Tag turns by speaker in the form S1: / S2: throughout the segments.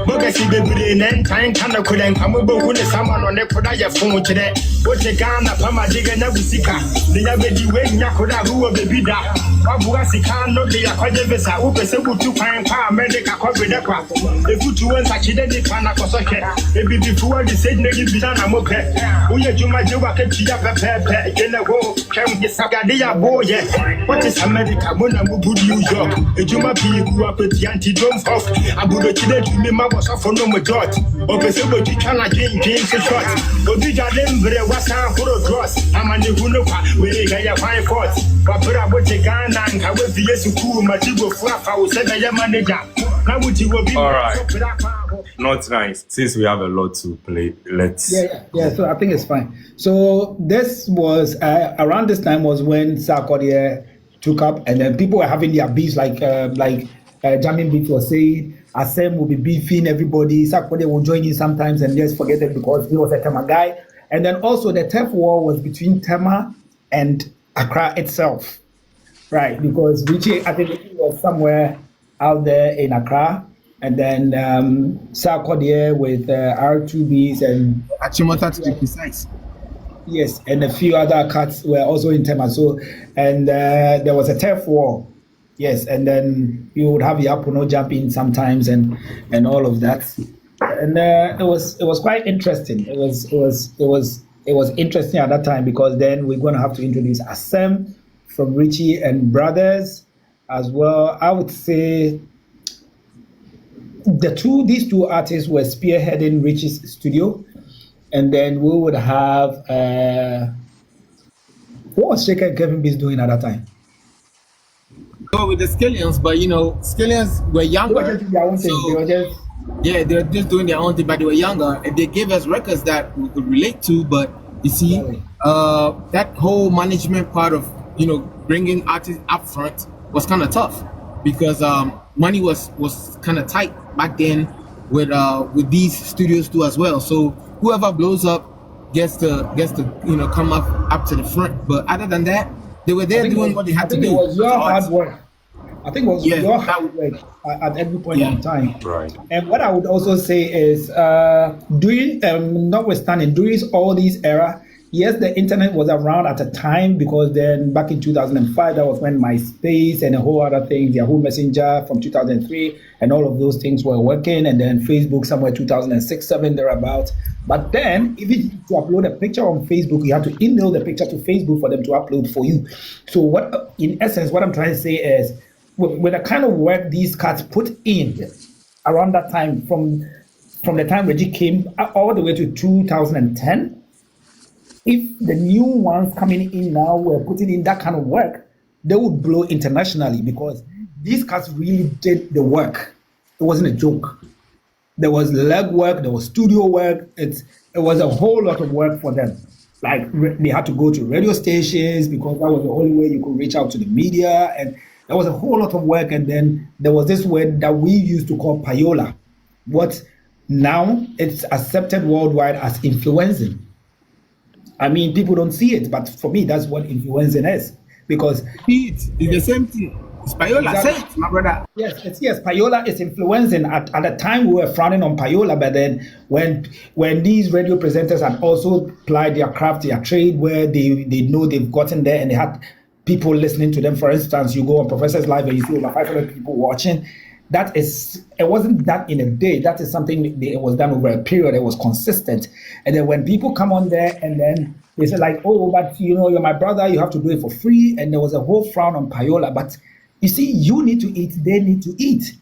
S1: Bogasi baby then time can of couldn't come over with someone on the Koda phone today. What the Ghana Pama Diga Nabusika, the Yabedi Way Yakoda who will be that. Wabuasika, no, they are quite a visa, open simple to find power, medic, a copy the crap. The foot to one such a day, Panacosaka, maybe before the said Navy Bidana Moke. We are Juma Juba Katia Pepe, General, Cam Sagadia boy. What is America? Mona Mubu, New York, a Juma P. who up with the anti-drone off. I would have today to me, my was off for no more dot. Or Pesebo to China James so short. Obija Lembre was a whole cross. I'm on the Hunoka, where they got a fine fort. But I would take Ghana and I will be a school, Matigo Flap, I will send a manager. How would you be?
S2: All right. Not nice. Since we have a lot to play, let's.
S3: Yeah. So I think it's fine. So this was around this time was when Asakaa took up, and then people were having their beefs, like Jamming Beat was saying, Asem will be beefing everybody. Asakaa will join in sometimes and just forget it because he was a Tema guy. And then also the turf war was between Tema and Accra itself, right? Because Richie, I think he was somewhere out there in Accra, and then Asakaa with R2Bs and
S4: Achimota to be precise.
S3: Yes, and a few other cats were also in Tema. So, and there was a turf war. Yes, and then you would have Yapuno jump in sometimes and all of that. And it was quite interesting. It was interesting at that time because then we're going to have to introduce Asem from Richie and Brothers as well. I would say these two artists were spearheading Richie's studio, and then we would have what was Shaker and Kevin Beats doing at that time?
S4: Go with the Skillions, but Skillions were younger.
S3: They were just doing their own thing.
S4: They were just doing their own thing, but they were younger, and they gave us records that we could relate to. But you see, that whole management part of bringing artists up front was kind of tough because money was kind of tight back then with these studios too as well. So whoever blows up gets to come up to the front. But other than that, they were there doing what they had to do.
S3: It was your hard work. I think it was your hard work at every point in time.
S2: Right.
S3: And what I would also say is, notwithstanding, during all these era, yes, the internet was around at a time because then back in 2005, that was when MySpace and a whole other things, Yahoo Messenger from 2003, and all of those things were working. And then Facebook somewhere 2006, 7 thereabouts. But then, even to upload a picture on Facebook, you have to email the picture to Facebook for them to upload for you. So what, in essence, what I'm trying to say is, with the kind of work these cats put in around that time, from the time Reggie came all the way to 2010, if the new ones coming in now were putting in that kind of work, they would blow internationally because these cats really did the work. It wasn't a joke. There was leg work, there was studio work. It was a whole lot of work for them. Like they had to go to radio stations because that was the only way you could reach out to the media, and there was a whole lot of work. And then there was this word that we used to call payola. What now it's accepted worldwide as influencing. I mean, people don't see it, but for me, that's what influencing is. Because
S4: it's the same thing. It's payola.
S3: Exactly.
S4: Say it, my brother.
S3: Yes, payola is influencing. At the time, we were frowning on payola, but then when these radio presenters had also applied their craft, their trade, where they know they've gotten there and they had people listening to them. For instance, you go on Professor's Live and you see over 500 people watching. It wasn't that in a day. That is something it was done over a period. It was consistent. And then when people come on there and then they say like, oh, but you're my brother, you have to do it for free. And there was a whole frown on payola. But you see, you need to eat, they need to eat,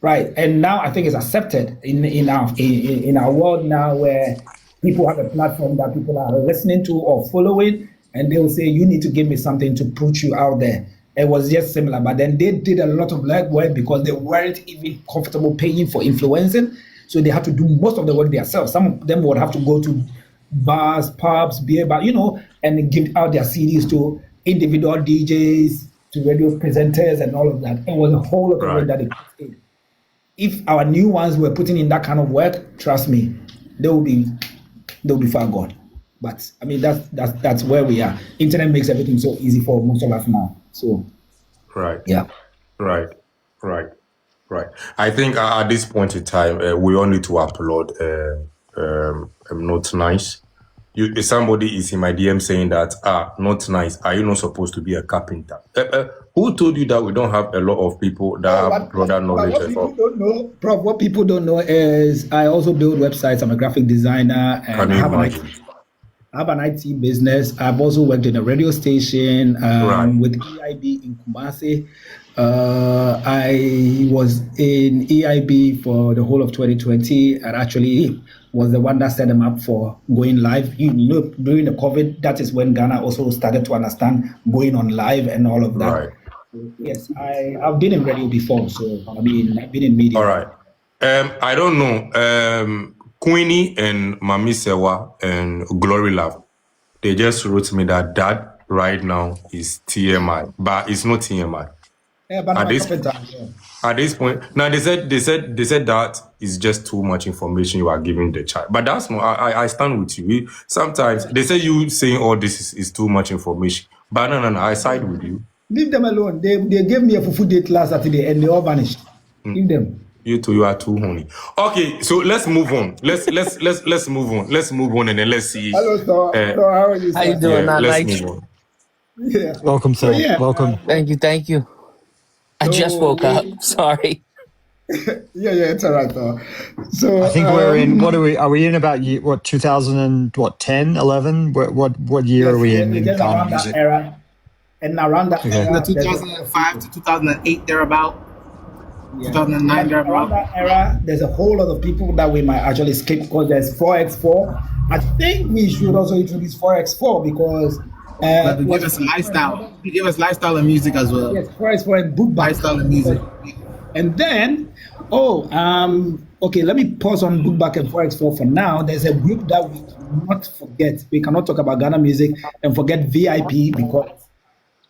S3: right? And now I think it's accepted in our world now, where people have a platform that people are listening to or following, and they will say, you need to give me something to put you out there. It was just similar, but then they did a lot of legwork because they weren't even comfortable paying for influencing, so they had to do most of the work themselves. Some of them would have to go to bars, pubs, beer bar, and give out their CDs to individual DJs, to radio presenters, and all of that. It was a whole lot of work that they put in. If our new ones were putting in that kind of work, trust me, they'll be far gone. But I mean, that's where we are. Internet makes everything so easy for most of us now. So,
S2: right.
S3: Yeah.
S2: Right. Right. I think at this point in time, we all need to applaud Not Nice. Somebody is in my DM saying that, Not Nice, are you not supposed to be a carpenter? Who told you that we don't have a lot of people that have broader knowledge?
S3: What people don't know, Prof, what people don't know is I also build websites. I'm a graphic designer and I have an IT business. I've also worked in a radio station with EIB in Kumasi. I was in EIB for the whole of 2020 and actually was the one that set them up for going live. You know, during the COVID, that is when Ghana also started to understand going on live and all of that.
S2: Right.
S3: Yes, I've been in radio before, so I've been in media.
S2: All right. I don't know. Queenie and Mami Sewa and Glory Love, they just wrote me that right now is TMI, but it's not TMI.
S3: Yeah, but
S2: at this point, now they said that is just too much information you are giving the child. But that's not. I stand with you. Sometimes they say you saying all this is too much information. But no, I side with you.
S3: Leave them alone. They gave me a fufu date last Saturday and they all vanished. Leave them.
S2: You two, you are too horny. Okay, so let's move on. Let's move on. Let's move on and then let's see.
S3: Hello, sir. So how are you, sir?
S5: How you doing?
S2: Let's move on.
S3: Yeah.
S6: Welcome, sir. Welcome.
S5: Thank you. I just woke up. Sorry.
S3: Yeah, it's all right, though. So
S6: I think we're in. Are we in about 2010, 11? What year are we in
S3: just
S6: Ghana
S3: around
S6: music?
S3: that era. And around that era,
S4: 2005 to 2008, thereabout.
S3: Yeah.
S4: 2009,
S3: Around
S4: thereabout.
S3: that era, there's a whole lot of people that we might actually skip because there's 4x4. I think we should also introduce 4x4 because
S4: But they give us lifestyle. They give us lifestyle and music as well.
S3: yes, 4x4 and book back.
S4: Lifestyle and music.
S3: And then, okay, let me pause on book back and 4x4 for now. There's a group that we cannot forget. We cannot talk about Ghana music and forget VIP because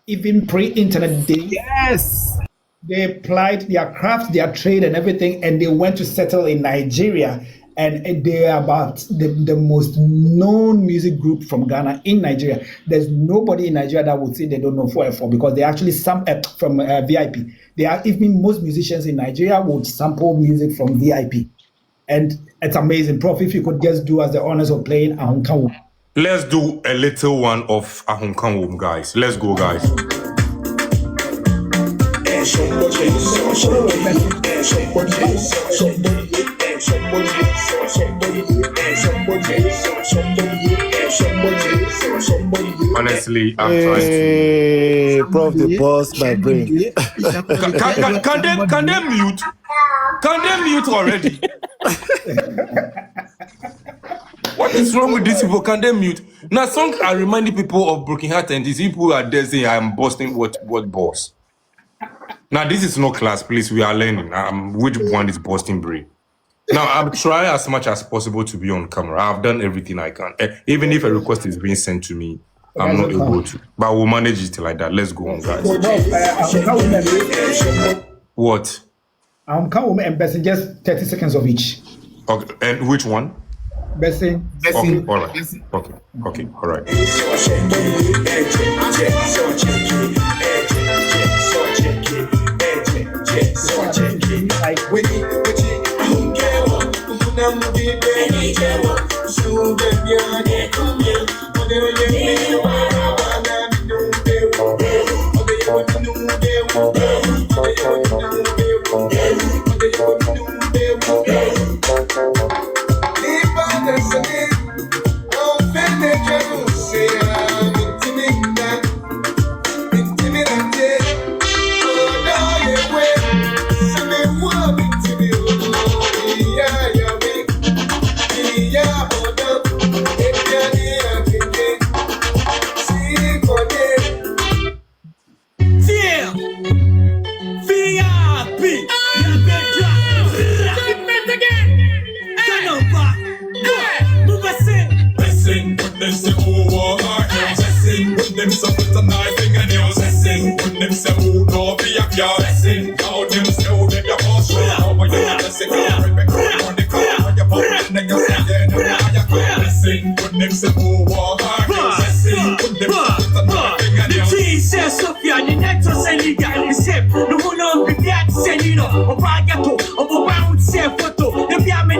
S3: even pre-internet days,
S4: Yes.
S3: they applied their craft, their trade, and everything, and they went to settle in Nigeria. And they are about the most known music group from Ghana in Nigeria. There's nobody in Nigeria that would say they don't know 4F4 because they actually from VIP. They are even most musicians in Nigeria would sample music from VIP, and it's amazing. Prof, if you could just do us the honors of playing Ahunkawu.
S2: Let's do a little one of Ahunkawu, guys. Let's go, guys. Honestly, I'm trying to.
S7: Prof, the boss, my brain.
S2: Can they mute? Can they mute already? What is wrong with these people? Can they mute? Now, song are reminding people of Broken Heart, and these people are there saying, I'm busting what boss. Now, this is no class, please. We are learning. Which one is busting brain? Now, I'm trying as much as possible to be on camera. I've done everything I can. Even if a request is being sent to me, I'm not able to. But we'll manage it like that. Let's go on, guys. What?
S3: Ahunkawu and Bessin, just 30 seconds of each.
S2: Okay, and which one?
S3: Bessin.
S2: Okay, all right. Okay, all right.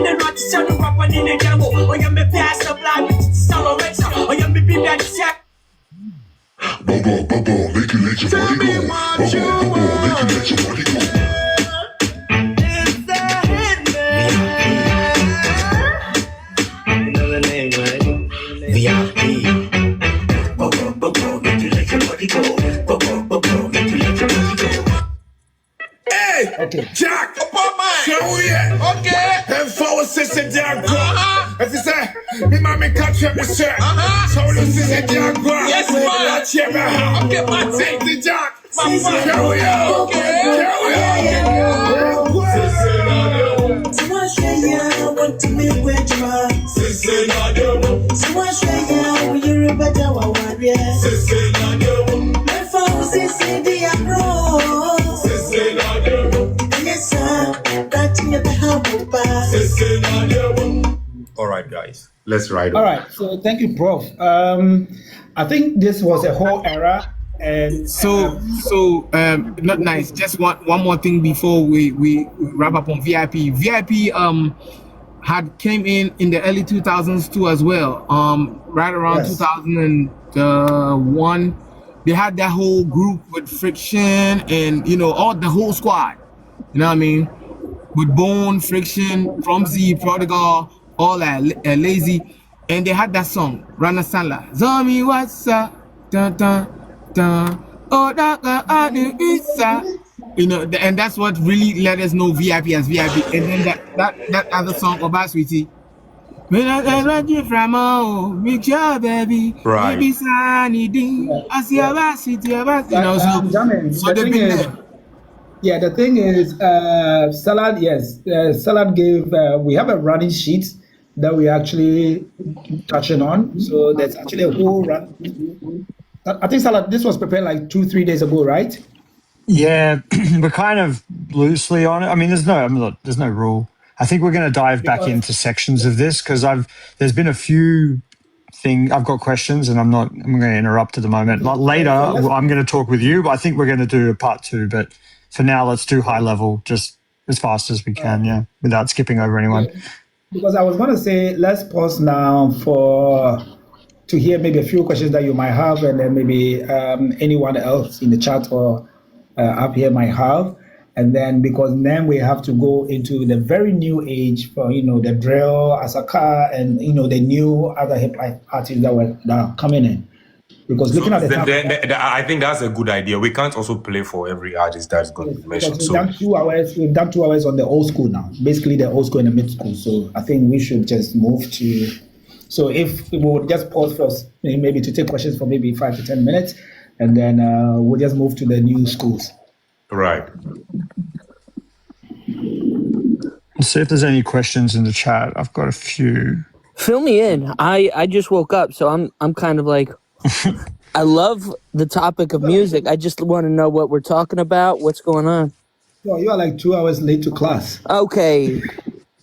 S7: the right to sell the rapper in the demo. Or you may pass the blind, sell a rental. Or you may be bad to check.
S8: Bubble, bubble, make you let your body go. Bubble, bubble, make you let your body go.
S7: It's the Hitmaker. You know the name, right? VIP. Bubble, bubble, make you let your body go. Bubble, bubble, make you let your body go.
S1: Hey,
S3: Okay.
S1: Jack, show ya.
S7: Okay.
S1: And forward sister Jack. As you say, me mommy catch up the shirt. So this is a Jack.
S7: Yes, man. Okay, man.
S1: Take the Jack.
S7: My man.
S1: Show ya.
S7: Okay.
S1: Show ya.
S7: So much yeah, want to me with you. So much yeah, we are a better warrior. My father says the agro. Yes, sir. That's me the help.
S2: All right, guys, let's ride on.
S3: All right. So thank you, Prof. I think this was a whole era, and
S4: Not nice. Just one more thing before we wrap up on VIP. VIP had came in the early 2000s too as well. Right around
S3: Yes.
S4: 2001, they had that whole group with Friction and all the whole squad. You know what I mean? With Bone, Friction, Promzy, Prodigal, all that Lazy, and they had that song Rana Sala. Zombie what's up? Dun dun dun. Oh that and that's what really let us know VIP as VIP. And then that other song Obrafour. When I run you from make sure baby,
S2: Right.
S4: baby sunny ding. I see a city,
S3: Jamin,
S4: so
S3: the
S4: they've
S3: thing
S4: been
S3: is,
S4: there.
S3: yeah, the thing is, Salad. Yes, Salad gave. We have a running sheet that we actually touching on. So there's actually a whole run. I think Salad. This was prepared like 2-3 days ago, right?
S6: Yeah, we're kind of loosely on it. I mean, there's no rule. I think we're going to dive back into sections of this because there's been a few things. I've got questions and I'm going to interrupt at the moment. Later, I'm going to talk with you, but I think we're going to do a part 2. But for now, let's do high level just as fast as we can, without skipping over anyone.
S3: Because I was going to say, let's pause now to hear maybe a few questions that you might have, and then maybe anyone else in the chat or up here might have. And then because then we have to go into the very new age for the drill, Asakaa, and the new other Hiplife artists that are coming in. Because looking at the time,
S2: I think that's a good idea. We can't also play for every artist that's going to be mentioned.
S3: we've done 2 hours. We've done 2 hours on the old school now, basically the old school and the mid school. So I think we should just move to. So if we would just pause first, maybe to take questions for maybe 5 to 10 minutes, and then we'll just move to the new schools.
S2: Right.
S6: Let's see if there's any questions in the chat. I've got a few.
S5: Fill me in. I just woke up, so I'm kind of like, I love the topic of music. I just want to know what we're talking about. What's going on?
S3: No, you are like 2 hours late to class.
S5: Okay,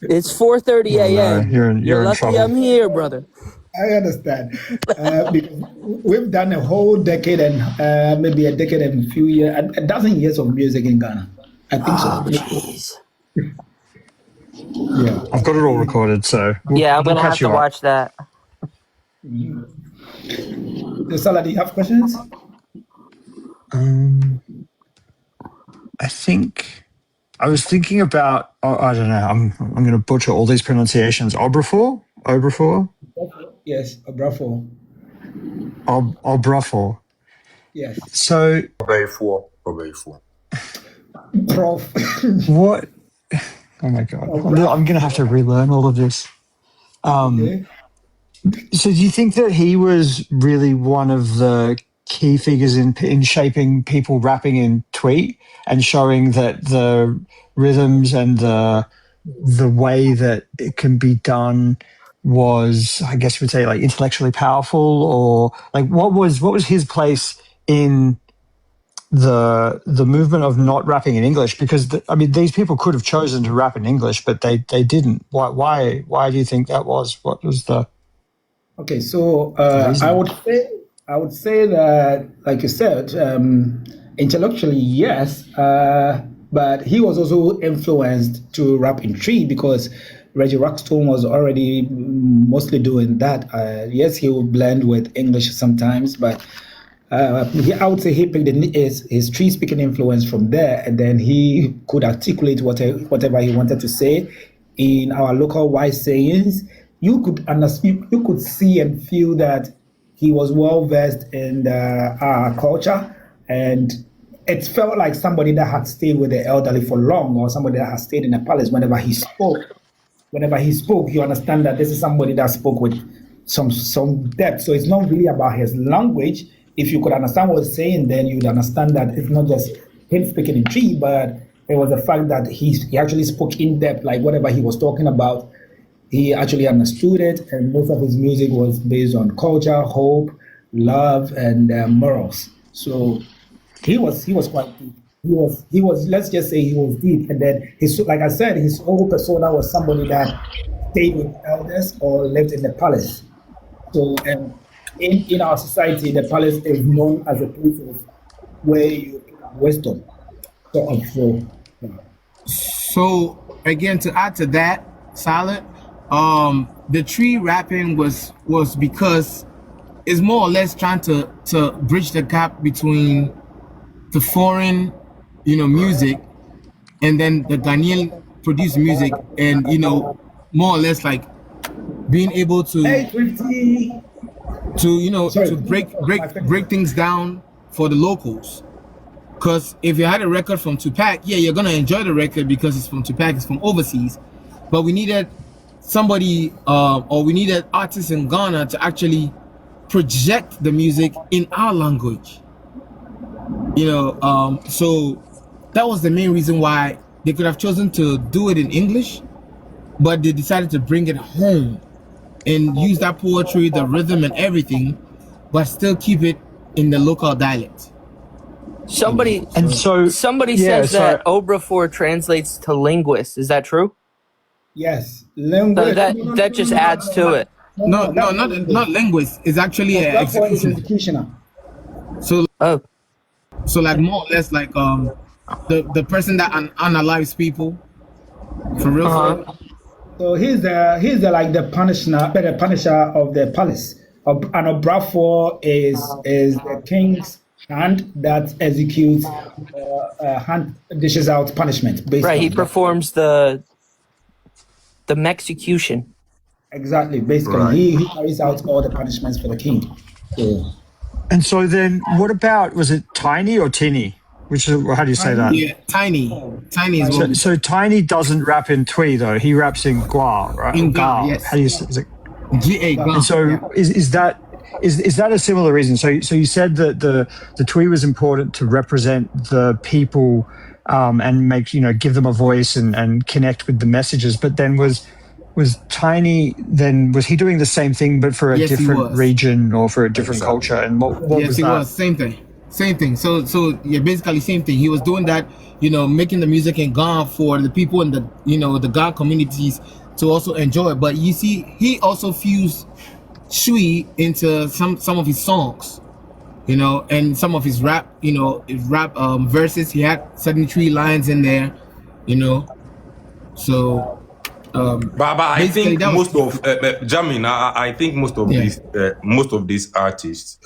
S5: it's 4:30 a.m.
S6: You're in
S5: lucky
S6: trouble.
S5: I'm here, brother.
S3: I understand. Because we've done a whole decade and maybe a decade and a few years, a dozen years of music in Ghana. I think so.
S5: Jeez.
S3: Yeah.
S6: I've got it all recorded, so
S5: Yeah, I'm
S6: we'll
S5: gonna have
S6: catch
S5: to
S6: you up.
S5: watch that.
S3: So, Salah, do you have questions?
S6: I think I was thinking about. I don't know. I'm going to butcher all these pronunciations. Obrafour.
S3: Yes, Obrafour.
S6: Obrafour.
S3: Yes.
S6: So
S2: Obrafour.
S3: Prof.
S6: what? Oh my god! I'm going to have to relearn all of this.
S3: Okay.
S6: So do you think that he was really one of the key figures in shaping people rapping in Twee and showing that the rhythms and the way that it can be done was, I guess you would say, like intellectually powerful, or like what was his place in the movement of not rapping in English? Because these people could have chosen to rap in English, but they didn't. Why do you think that was? What was the
S3: Okay, so I would say that, like you said, intellectually yes, but he was also influenced to rap in Twee because Reggie Rockstone was already mostly doing that. Yes, he would blend with English sometimes, but I would say he picked his tree speaking influence from there, and then he could articulate whatever he wanted to say in our local wise sayings. You could understand, you could see and feel that he was well versed in our culture, and it felt like somebody that had stayed with the elderly for long, or somebody that had stayed in a palace. Whenever he spoke, you understand that this is somebody that spoke with some depth. So it's not really about his language. If you could understand what he's saying, then you'd understand that it's not just him speaking in tree, but it was the fact that he actually spoke in depth, like whatever he was talking about, he actually understood it, and most of his music was based on culture, hope, love, and morals. So he was quite deep. He was. Let's just say he was deep, and then like I said, his whole persona was somebody that stayed with elders or lived in the palace. So in our society, the palace is known as a place of where you get wisdom.
S4: So again, to add to that, Silent, the tree rapping was because it's more or less trying to bridge the gap between the foreign, music, and then the Ghanaian produced music, and more or less like being able to break things down for the locals. Because if you had a record from Tupac, yeah, you're gonna enjoy the record because it's from Tupac, it's from overseas. But we needed somebody, or we needed artists in Ghana to actually project the music in our language. So that was the main reason why they could have chosen to do it in English, but they decided to bring it home and use that poetry, the rhythm and everything, but still keep it in the local dialect.
S5: Somebody says that Obrafour translates to linguist. Is that true?
S3: Yes.
S5: So that just adds to it.
S4: No, not linguist. It's actually an executioner. So like more or less like the person that unalives people for real.
S3: So he's the punisher of the palace. And Obrafour is the king's hand that executes dishes out punishment.
S5: Right, he performs the execution.
S3: Exactly. Basically,
S2: Right.
S3: he carries out all the punishments for the king. So,
S6: And so then, what about, was it Tiny or Tinny? How do you say that?
S4: Yeah, Tiny. Tiny is what.
S6: So Tiny doesn't rap in Twee though. He raps in Gwa, right?
S4: In
S6: Gwa.
S4: Gwa, yes.
S6: How do you say? Is it?
S4: GA.
S6: And so is that a similar reason? So you said that the Twee was important to represent the people and give them a voice and connect with the messages. But then was Tiny, then was he doing the same thing but for a different region or for a different culture? And what
S4: yes,
S6: was
S4: he
S6: that?
S4: was same thing. So yeah, basically same thing. He was doing that, making the music in Ghana for the people in the the Ghana communities to also enjoy it. But you see, he also fused Twee into some of his songs, and some of his rap, verses. He had 73 lines in there, So.
S2: But I think most of Jamin, I think most of these artists,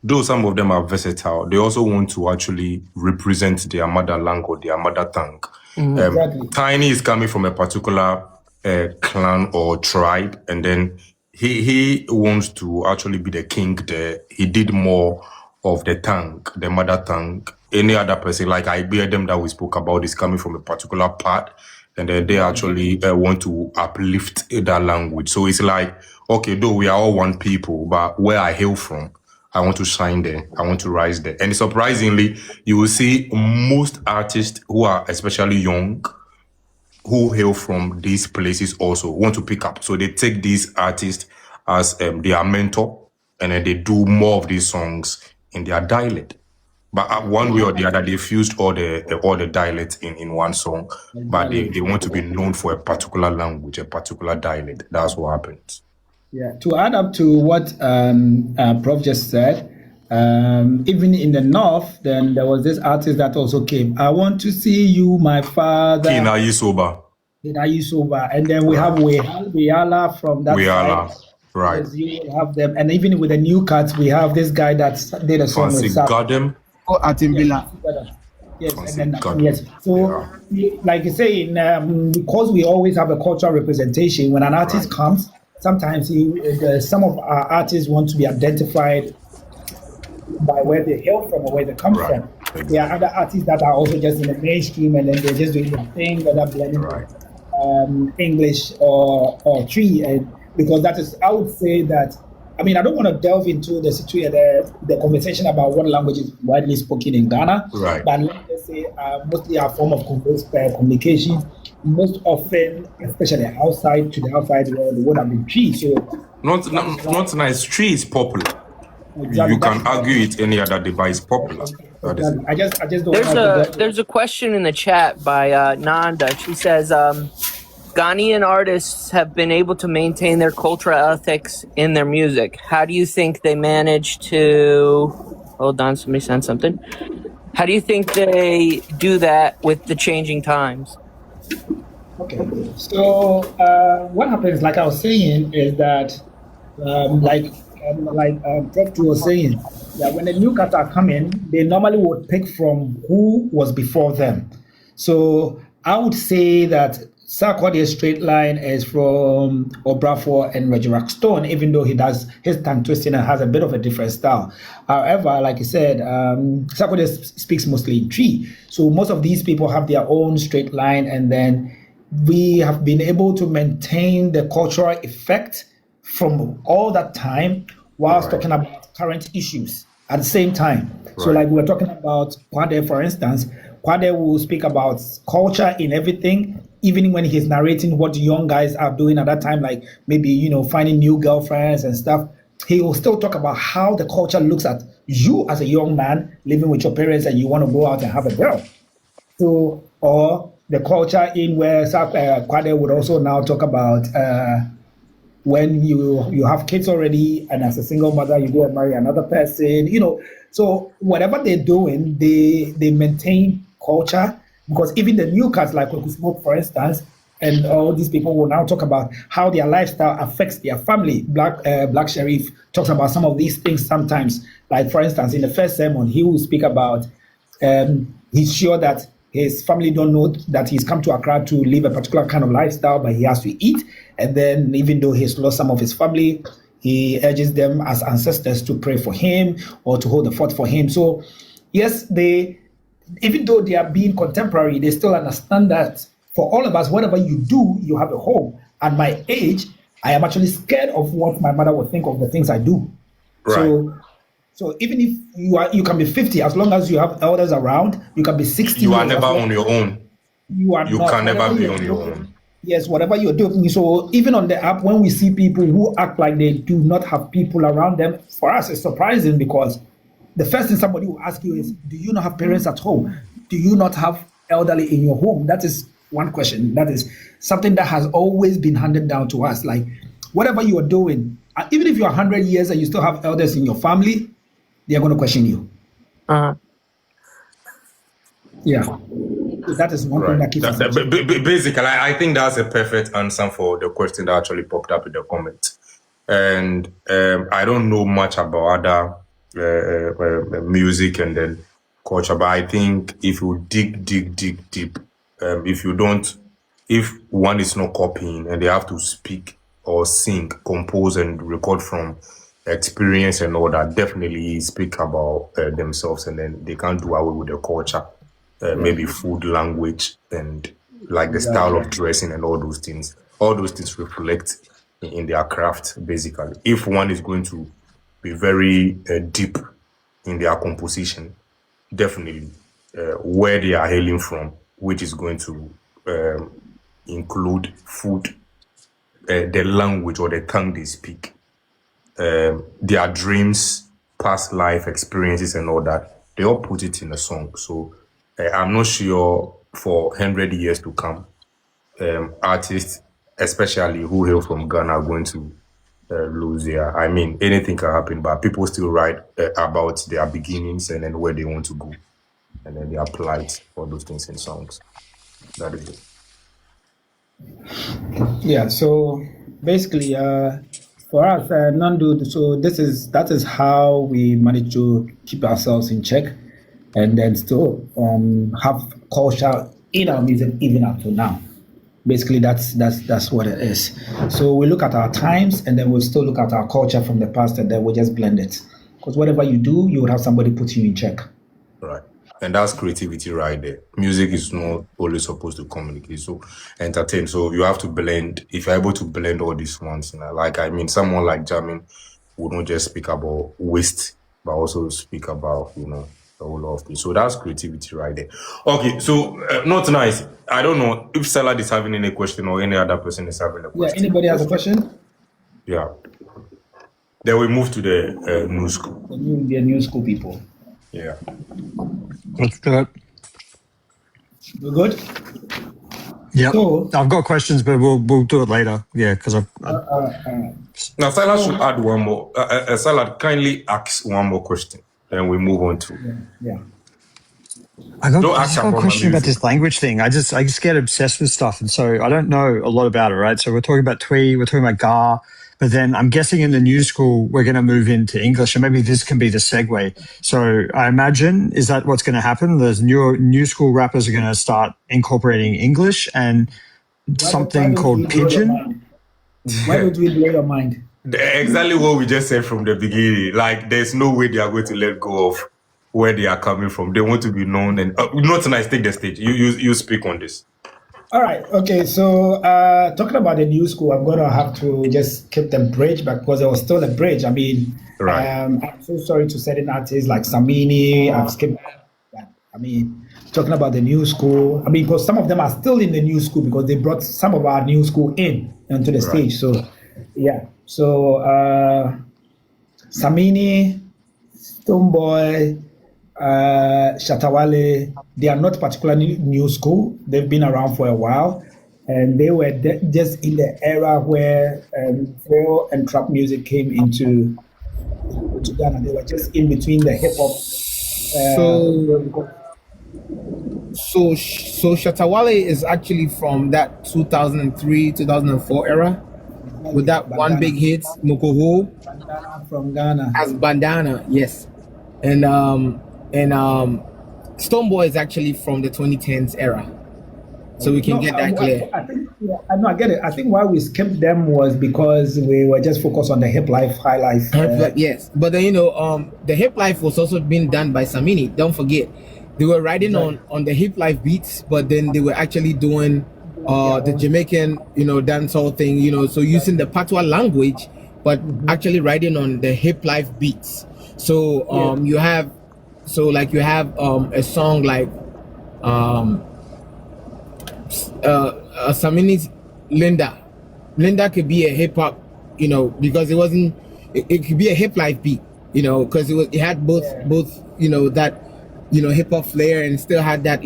S2: though some of them are versatile, they also want to actually represent their mother language or their mother tongue.
S3: Exactly.
S2: Tiny is coming from a particular clan or tribe, and then he wants to actually be the king there. He did more of the tongue, the mother tongue. Any other person, like I bear them that we spoke about, is coming from a particular part, and then they actually want to uplift that language. So it's like, okay, though we are all one people, but where I hail from, I want to shine there. I want to rise there. And surprisingly, you will see most artists who are especially young, who hail from these places also want to pick up. So they take these artists as their mentor, and then they do more of these songs in their dialect. But one way or the other, they fused all the dialects in one song. But they want to be known for a particular language, a particular dialect. That's what happens.
S3: Yeah. To add up to what Prof just said, even in the north, then there was this artist that also came. I want to see you, my father.
S2: Kina Yisoba.
S3: Then I use over, and then we have Weyala from that
S2: We are
S3: side.
S2: now. Right.
S3: Yes, you will have them, and even with the new cuts, we have this guy that did a song with
S2: Fancy
S3: Sap.
S2: Goddam.
S4: Oh, Atimbila.
S3: Yes,
S2: Fancy
S3: and then
S2: Goddam.
S3: yes. So, like you say, because we always have a cultural representation, when an artist comes, sometimes some of our artists want to be identified by where they hail from or where they come from. There are other artists that are also just in the mainstream, and then they're just doing their thing, whether blending English or Twee, and because that is, I would say that. I mean, I don't want to delve into the situation, the conversation about what language is widely spoken in Ghana,
S2: Right.
S3: but let's just say mostly our form of communication, most often, especially outside to the outside world, would have been Twee. So
S2: Not nice. Twee is popular.
S3: exactly,
S2: You can argue it any other device popular. That is
S3: exactly. I just don't
S5: There's
S3: want to
S5: there's a question in the chat by Nanda. She says, Ghanaian artists have been able to maintain their cultural ethics in their music. How do you think they manage to? Hold on, somebody sent something. How do you think they do that with the changing times?
S3: Okay. So what happens, like I was saying, is that Prof. Two was saying, that when the new cats are coming, they normally would pick from who was before them. So I would say that Sarkodie's straight line is from Obrafour and Reggie Rockstone, even though he does his tongue twisting and has a bit of a different style. However, like you said, Sarkodie speaks mostly in Twee. So most of these people have their own straight line, and then we have been able to maintain the cultural effect from all that time whilst talking about current issues at the same time. So like we're talking about Quata, for instance, Quata will speak about culture in everything, even when he's narrating what young guys are doing at that time, like maybe, finding new girlfriends and stuff. He will still talk about how the culture looks at you as a young man living with your parents and you want to go out and have a girl. So, or the culture in where Quade would also now talk about when you have kids already, and as a single mother, you go and marry another person, So whatever they're doing, they maintain culture, because even the new cats like Kwaku Smoke, for instance, and all these people will now talk about how their lifestyle affects their family. Black Sheriff talks about some of these things sometimes. Like, for instance, in the first sermon, he will speak about he's sure that his family don't know that he's come to Accra to live a particular kind of lifestyle, but he has to eat. And then even though he's lost some of his family, he urges them as ancestors to pray for him or to hold the fort for him. So yes, even though they are being contemporary, they still understand that for all of us, whatever you do, you have a home. At my age, I am actually scared of what my mother would think of the things I do.
S2: right.
S3: So even if you can be 50, as long as you have elders around, you can be 60.
S2: You are never on your own.
S3: You
S2: can never be on your own.
S3: Yes, whatever you're doing. So even on the app, when we see people who act like they do not have people around them, for us it's surprising, because the first thing somebody will ask you is, do you not have parents at home? Do you not have elderly in your home? That is one question. That is something that has always been handed down to us. Like, whatever you are doing, even if you're 100 years and you still have elders in your family, they are going to question you. Yeah. So that is one thing that keeps us.
S2: Basically, I think that's a perfect answer for the question that actually popped up in the comments. And I don't know much about other music and then culture, but I think if you dig deep, if one is not copying and they have to speak or sing, compose and record from experience and all that, definitely speak about themselves, and then they can't do away with the culture, maybe food, language, and like the style of dressing and all those things. All those things reflect in their craft, basically. If one is going to be very deep in their composition, definitely where they are hailing from, which is going to include food, the language or the tongue they speak, their dreams, past life experiences and all that, they all put it in a song. So I'm not sure for 100 years to come, artists, especially who hail from Ghana, are going to lose their, anything can happen, but people still write about their beginnings and then where they want to go, and then they apply all those things in songs. That is it.
S3: Yeah, so basically, for us, Nandu, so that is how we manage to keep ourselves in check, and then still have culture in our music even up to now. Basically, that's what it is. So we look at our times, and then we'll still look at our culture from the past, and then we'll just blend it. Because whatever you do, you would have somebody put you in check.
S2: Right. And that's creativity right there. Music is not always supposed to communicate, so entertain. So you have to blend. If you're able to blend all these ones, like I mean, someone like Jamin would not just speak about waste, but also speak about a whole lot of things. So that's creativity right there. Okay, so not nice. I don't know if Salad is having any question or any other person is having a
S3: Yeah,
S2: question.
S3: anybody has a question?
S2: Yeah. Then we move to the new school.
S3: The new school people.
S2: Yeah.
S6: Let's do it.
S3: We're good?
S6: Yeah,
S3: So-
S6: I've got questions, but we'll do it later. Yeah, because
S2: Now, Salad should add one more. Salad, kindly ask one more question. Then we move on to.
S3: Yeah.
S6: I got
S2: Don't ask
S6: a
S2: about my
S6: question about
S2: music.
S6: this language thing. I just get obsessed with stuff, and so I don't know a lot about it, right? So we're talking about Twee, we're talking about Ga, but then I'm guessing in the new school we're going to move into English, and maybe this can be the segue. So I imagine, is that what's going to happen? The new school rappers are going to start incorporating English and something called pidgin.
S3: Why don't we blow your mind?
S2: Exactly what we just said from the beginning. Like, there's no way they are going to let go of where they are coming from. They want to be known. And not nice. Take the stage. You speak on this.
S3: All right. Okay. So talking about the new school, I'm gonna have to just keep the bridge back because there was still a bridge. I mean,
S2: Right.
S3: I'm so sorry to certain artists like Samini. I've skipped that. I mean, talking about the new school. I mean, because some of them are still in the new school because they brought some of our new school in onto the stage. So, yeah. So Samini, Stoneboy, Shatawale, they are not particularly new school. They've been around for a while, and they were just in the era where drill and trap music came into Ghana. They were just in between the hip hop.
S4: So Shatawale is actually from that 2003 2004 era with that one big hit Mokoho
S3: from Ghana.
S4: as Bandana, yes, and Stoneboy is actually from the 2010s era, so we can get that clear.
S3: I think, I get it. I think why we skipped them was because we were just focused on the Hiplife, High Life.
S4: Yes, but then the Hiplife was also being done by Samini. Don't forget, they were riding on the Hiplife beats, but then they were actually doing the Jamaican dancehall thing. So using the patois language, but actually riding on the Hiplife beats. So you have a song like Samini's Linda. Linda could be a hip hop, because it wasn't. It could be a hip life beat, because it had both that hip hop flair and still had that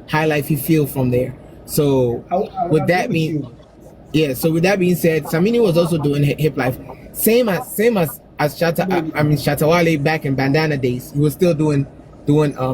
S4: high lifey feel from there. So with that being said, Samini was also doing hip life, same as Shatawale back in Bandana days. He was still doing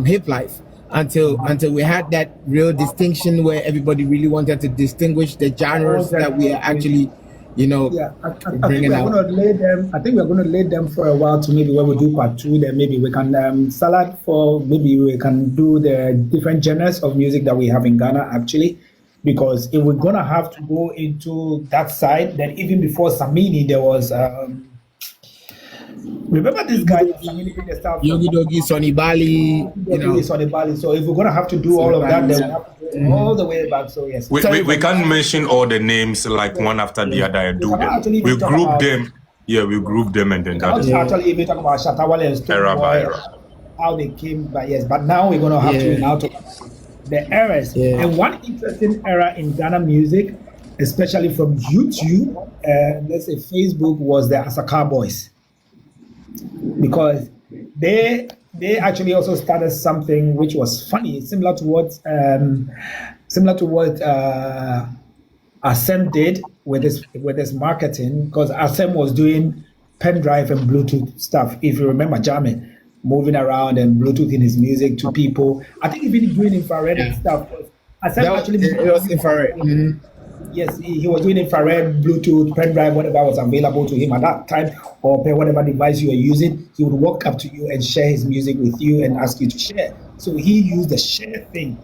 S4: hip life until we had that real distinction where everybody really wanted to distinguish the genres that we are actually bringing out.
S3: I think we're going to lay them for a while to maybe when we do part 2, then maybe we can maybe we can do the different genres of music that we have in Ghana actually. Because if we're gonna have to go into that side, then even before Samini, there was remember this guy Samini did the stuff.
S4: Yogi Dogi, Sonny Bali,
S3: Sonny Bali. So if we're gonna have to do all of that, then we have to go all the way back. So yes,
S2: We can't mention all the names like one after the other and do them. We group them. Yeah, we group them and then that is
S3: actually even talk about Shatawale and
S2: era by
S3: Stoneboy,
S2: era.
S3: how they came by. Yes, but now we're gonna have to now talk about the eras. And one interesting era in Ghana music, especially from YouTube, let's say Facebook, was the Asakaa boys, because they actually also started something which was funny, similar to what Asem did with his marketing, because Asem was doing pen drive and Bluetooth stuff. If you remember, Jamin moving around and Bluetoothing his music to people. I think even doing infrared stuff. Asem actually
S4: it was infrared.
S3: Yes, he was doing infrared, Bluetooth, pen drive, whatever was available to him at that time, or whatever device you were using. He would walk up to you and share his music with you and ask you to share. So he used the share thing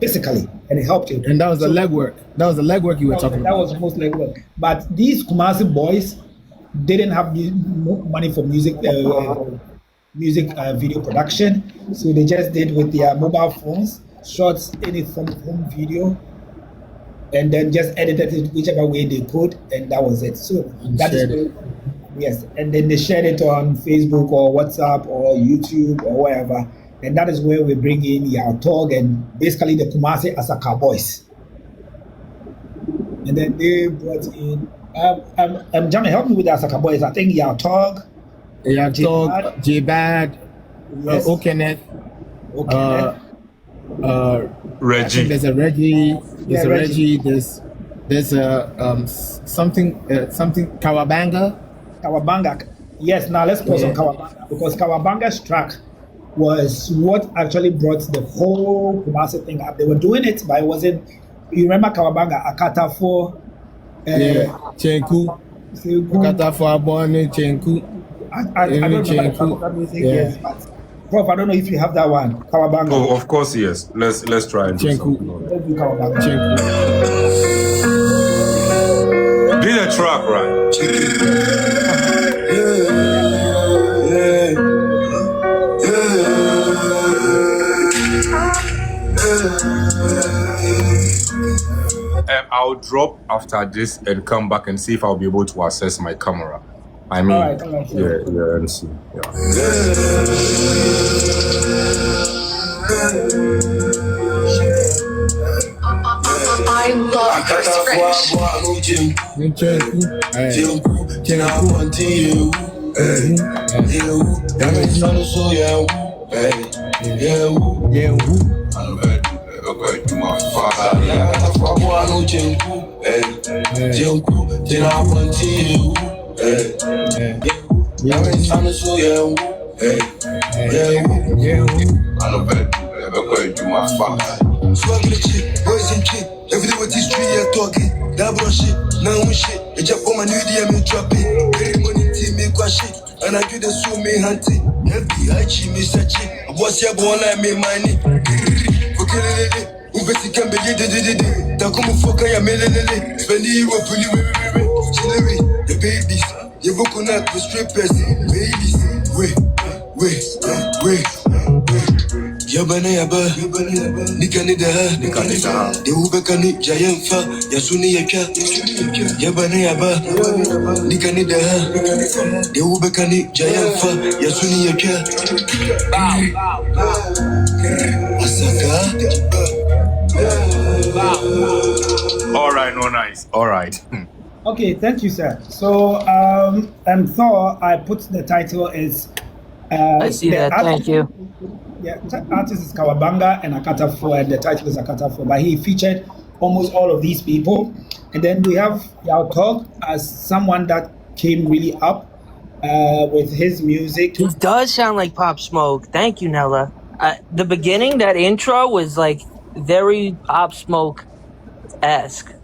S3: physically, and it helped him.
S4: And that was the legwork. That was the legwork you were talking
S3: That
S4: about.
S3: was most legwork. But these Kumasi boys didn't have money for music. Video production, so they just did with their mobile phones, shots any form of home video, and then just edited it whichever way they could, and that was it. So that is where, yes, and then they shared it on Facebook or WhatsApp or YouTube or wherever, and that is where we bring in Yao Tog and basically the Kumasi Asakaa boys, and then they brought in Jamie, help me with the Asakaa boys. I think Yao Tog,
S4: J-Bad,
S3: yes.
S4: Okenneth,
S2: Reggie.
S4: there's a Reggie, there's a
S3: Reggie.
S4: Reggie, there's a something Kawabanga.
S3: Kawabanga. Yes, now let's pause on Kawabanga because Kawabanga's track was what actually brought the whole Kumasi thing up. They were doing it, but it wasn't. You remember Kawabanga, Akatafour,
S4: Chenku, Quata for Abone, Chenku.
S3: I don't remember that music, yes, but Prof, I don't know if you have that one. Kawabanga.
S2: Oh, of course, yes. Let's try and do
S4: Chenku.
S2: something on it.
S3: Let's do Kawabanga.
S4: Chenku.
S2: This is a track, right? I'll drop after this and come back and see if I'll be able to access my camera. I mean,
S3: All right, sure.
S2: yeah, and see. Yeah.
S9: I love your script.
S8: Every day with this 3 year talking, that bro shit, now we shit. I jump on my new DM and drop it. Very money team me qua shit, and I do the so me hunting. FBI chi me such it. I was here born like me money. Okay, Ubeti can be did. Takumu foka ya melele. Spend the Europe, Chillery, the babies. You book on that with strippers, babies. Wait. Yabana Nika the Ubekani Giant Fa, Yasuni Yaka, Yabana Nika the Ubekani Giant Fa, Yasuni Yaka, Asakaa.
S2: All right, no nice. All right.
S3: Okay, thank you, sir. So, Thor, I put the title as.
S5: I see that. Thank you.
S3: Yeah, the artist is Kawabanga and Akatafour, and the title is Akatafour. But he featured almost all of these people. And then we have Yao Tog as someone that came really up with his music.
S5: He does sound like Pop Smoke. Thank you, Nella. The beginning, that intro was like very Pop Smoke-esque.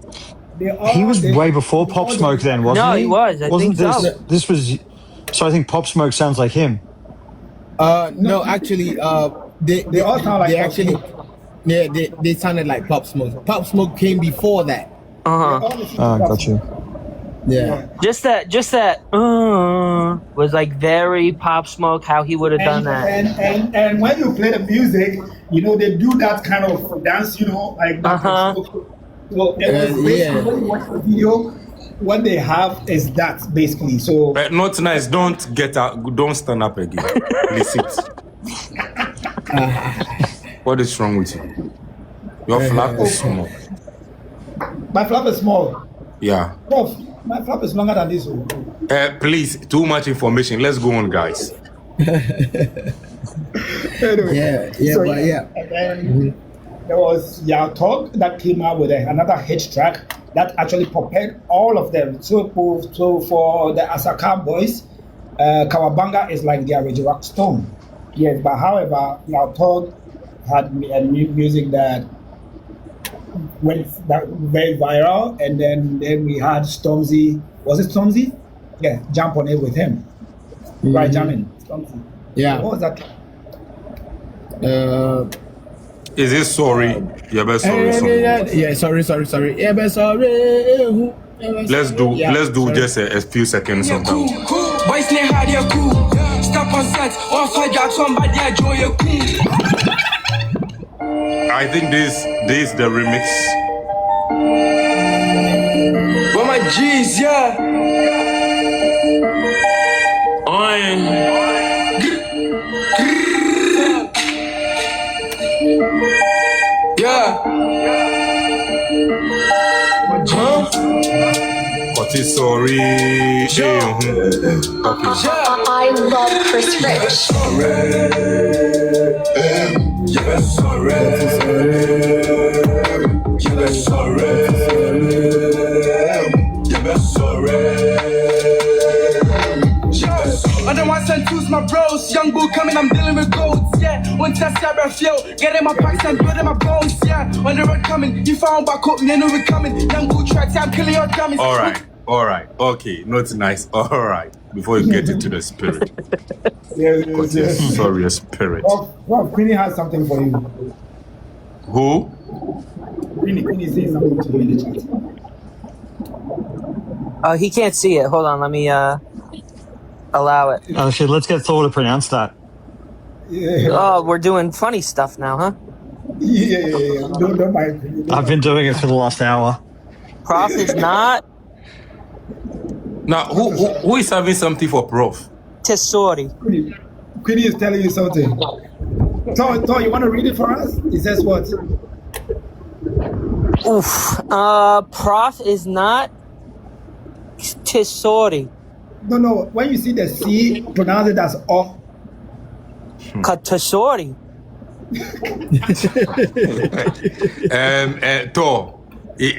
S6: He was way before Pop Smoke then, wasn't he?
S5: No, he was. I
S6: wasn't
S5: think
S6: this,
S5: so.
S6: This was... So I think Pop Smoke sounds like him.
S4: No, actually, they
S3: all sound like
S4: they
S3: Pop
S4: actually,
S3: Smoke.
S4: yeah, they sounded like Pop Smoke. Pop Smoke came before that.
S6: Got you.
S4: Yeah.
S5: Just that was like very Pop Smoke, how he would have done that.
S3: And when you play the music, you know, they do that kind of dance, you know, like that. So it was basically, when you watch the video, what they have is that basically. So
S2: Not nice. Don't stand up again. Please sit. What is wrong with you? Your flap is small.
S3: my flap is small.
S2: Yeah.
S3: Prof, my flap is longer than this.
S2: Please, too much information. Let's go on, guys.
S3: Anyway,
S4: Yeah.
S3: And then there was Yao Tog that came out with another hit track that actually propelled all of them. So for the Asakaa boys, Kawabanga is like their Reggie Rockstone. Yes, but however, Yao Tog had music that went that very viral, and then we had Stormzy. Was it Stormzy? Yeah, jump on it with him. Right, jamming. Stormzy.
S4: Yeah.
S3: What was that?
S2: Is it sorry? Yeah, but sorry.
S4: Yeah, sorry. Yeah, but sorry.
S2: Let's do just a few seconds of that.
S8: Boys ne hard ya cool. Stop on set. Or fight that somebody enjoy your cool.
S2: I think this is the remix.
S8: For my G's, yeah. Yeah.
S2: What is sorry? Okay.
S9: I love Chris Rich.
S8: Yeah, sorry. Under my son, choose my bros. Young bull coming, I'm dealing with goats. Yeah, one test, I feel. Getting my packs and building my bones. Yeah, on the road coming. You found back up, you know we coming. Young bull tracks, I'm killing your dummies.
S2: All right. Okay, not nice. All right. Before you get into the spirit. Sorry, a spirit.
S3: Well, Queenie has something for you.
S2: Who?
S3: Queenie saying something to you in the chat.
S5: He can't see it. Hold on, let me allow it.
S6: Oh shit, let's get Thor to pronounce that.
S3: Yeah.
S5: Oh, we're doing funny stuff now, huh?
S3: Yeah. Don't mind.
S6: I've been doing it for the last hour.
S5: Prof is not
S2: Now, who is having something for Prof?
S5: tesori.
S3: Queenie is telling you something. Thor, you want to read it for us? It says what?
S5: Oof. Prof is not tesori.
S3: No. When you see the C, pronounce it as O.
S5: Tesori.
S2: Thor,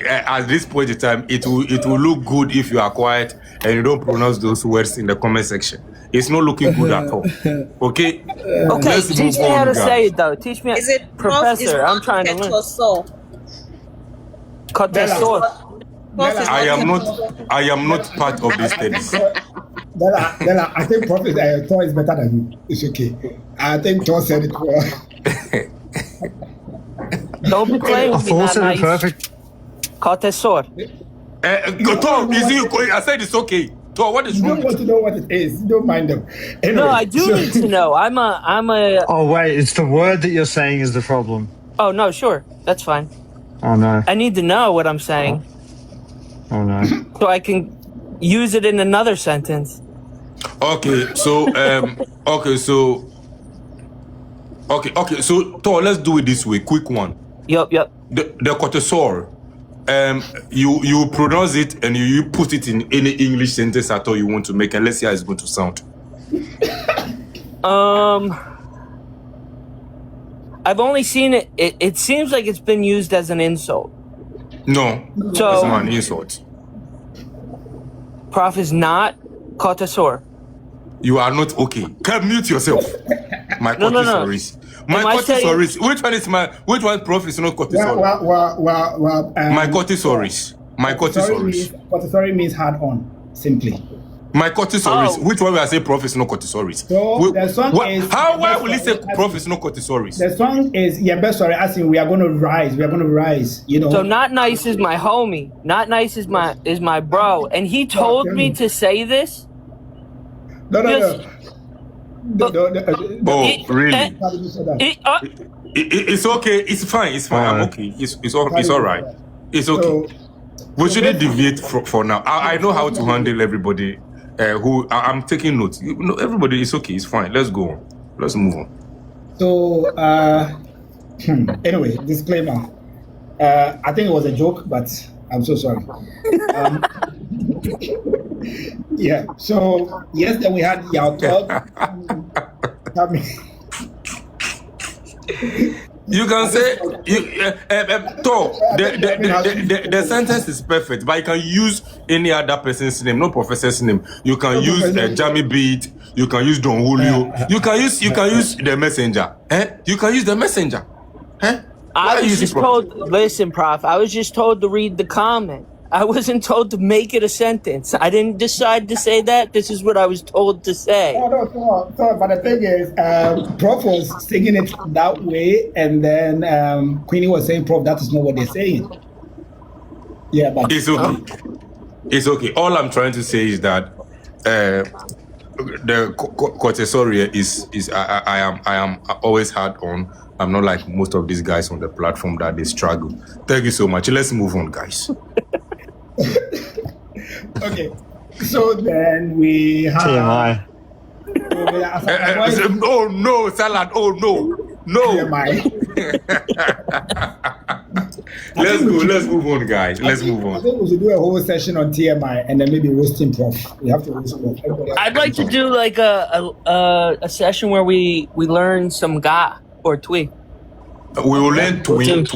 S2: at this point in time, it will look good if you are quiet and you don't pronounce those words in the comment section. It's not looking good at all. Okay?
S5: Okay,
S2: Let's
S5: teach
S2: move
S5: me how
S2: on,
S5: to
S2: guys.
S5: say it though. Teach me,
S10: Is it
S5: Professor. I'm trying to learn. Tesor.
S2: I am not part of this studies.
S3: Della, I think Thor is better than you. It's okay. I think Thor said it well.
S5: Don't be playing with me,
S6: Thor
S5: not
S6: said it
S5: nice.
S6: perfect.
S5: Tesor.
S2: Thor, I said it's okay. Thor, what is
S3: You
S2: wrong
S3: don't want
S2: with
S3: to know what it is. You don't mind them. Anyway,
S5: No, I do need to know. I'm a.
S6: Oh wait, it's the word that you're saying is the problem.
S5: Oh no, sure, that's fine.
S6: Oh no.
S5: I need to know what I'm saying
S6: Oh no.
S5: so I can use it in another sentence.
S2: Okay, so Thor, let's do it this way. Quick one.
S5: Yup.
S2: The cortisol. You pronounce it and you put it in any English sentence at all you want to make, and let's see how it's going to sound.
S5: I've only seen it. It seems like it's been used as an insult.
S2: No,
S5: So-
S2: it's not an insult.
S5: Prof is not Kotasor.
S2: You are not okay. Can mute yourself. My
S5: No.
S2: cortisoris. My
S5: Am I saying-
S2: cortisoris. Which one Prof is not cortisol? My cortisoris. My cortisoris.
S3: Cortisol means hard on, simply.
S2: My cortisoris.
S5: Oh.
S2: Which one will I say Prof is not cortisoris?
S3: So, the song is-
S2: Why will he say Prof is not cortisoris?
S3: The song is asking we are going to rise. We are going to rise. You know.
S5: So not nice is my homie. Not nice is my bro. And he told me to say this.
S3: No.
S5: Yes.
S3: No.
S2: Oh, really? It's okay. It's fine. I'm okay. It's all right. It's okay. We shouldn't deviate for now. I know how to handle everybody. I'm taking notes. Everybody is okay. It's fine. Let's go on. Let's move on.
S3: So anyway, disclaimer. I think it was a joke, but I'm so sorry. Yeah. So then we had Yao Talk.
S2: You can say Thor. The sentence is perfect, but you can use any other person's name, not professor's name. You can use Jamie Beat. You can use Don Julio. You can use the messenger. You can use the messenger.
S5: I was just told, listen, Prof, I was just told to read the comment. I wasn't told to make it a sentence. I didn't decide to say that. This is what I was told to say.
S3: No, but the thing is, Prof was singing it that way, and then Queenie was saying, Prof, that is not what they're saying. Yeah, but
S2: it's okay. It's okay. All I'm trying to say is that the Quata is I am always hard on. I'm not like most of these guys on the platform that they struggle. Thank you so much. Let's move on, guys.
S3: Okay, so then we have
S6: TMI.
S2: Oh no, Salad. Oh no.
S3: TMI.
S2: Let's move on, guys. Let's move
S3: I
S2: on.
S3: think we should do a whole session on TMI and then maybe roasting Prof. We have to roast Prof.
S5: I'd like to do like a session where we learn some Ga or Twee.
S2: We will learn twin.
S6: It's